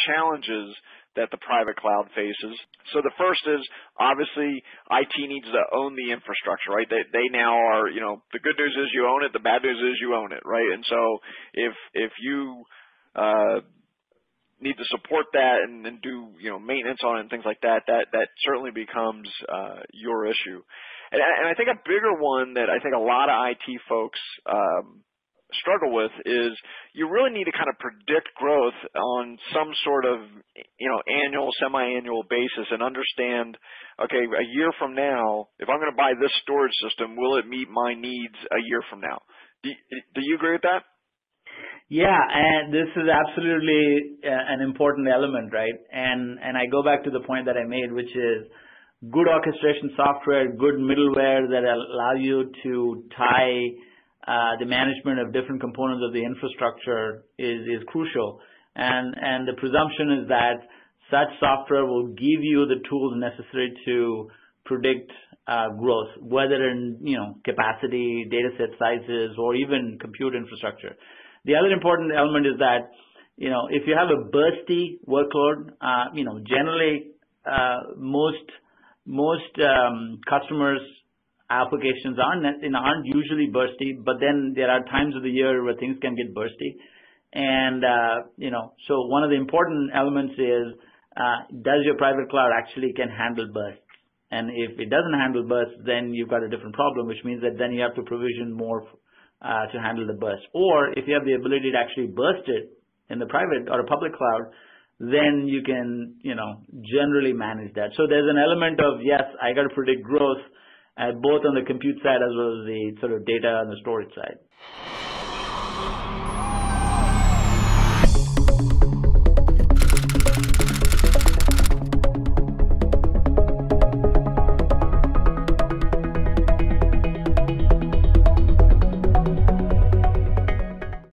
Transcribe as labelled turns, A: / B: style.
A: Challenges that the private cloud faces. So the first is obviously IT needs to own the infrastructure, right? They now are, the good news is you own it, the bad news is you own it, right? And so if you need to support that and do maintenance on it and things like that, that certainly becomes your issue. And I think a bigger one that I think a lot of IT folks struggle with is you really need to kind of predict growth on some sort of annual, semi-annual basis and understand, okay, a year from now, if I'm going to buy this storage system, will it meet my needs a year from now? Do you agree with that?
B: Yeah, and this is absolutely an important element, right? And I go back to the point that I made, which is good orchestration software, good middleware that allow you to tie the management of different components of the infrastructure is crucial. And the presumption is that such software will give you the tools necessary to predict growth, whether in capacity, data set sizes, or even compute infrastructure. The other important element is that if you have a bursty workload, generally most customers' applications aren't usually bursty, but then there are times of the year where things can get bursty. And, so one of the important elements is, does your private cloud actually can handle bursts? And if it doesn't handle bursts, then you've got a different problem, which means that then you have to provision more to handle the burst. Or if you have the ability to actually burst it in the private or a public cloud, then you can, generally manage that. So there's an element of, yes, I got to predict growth, both on the compute side as well as the sort of data and the storage side.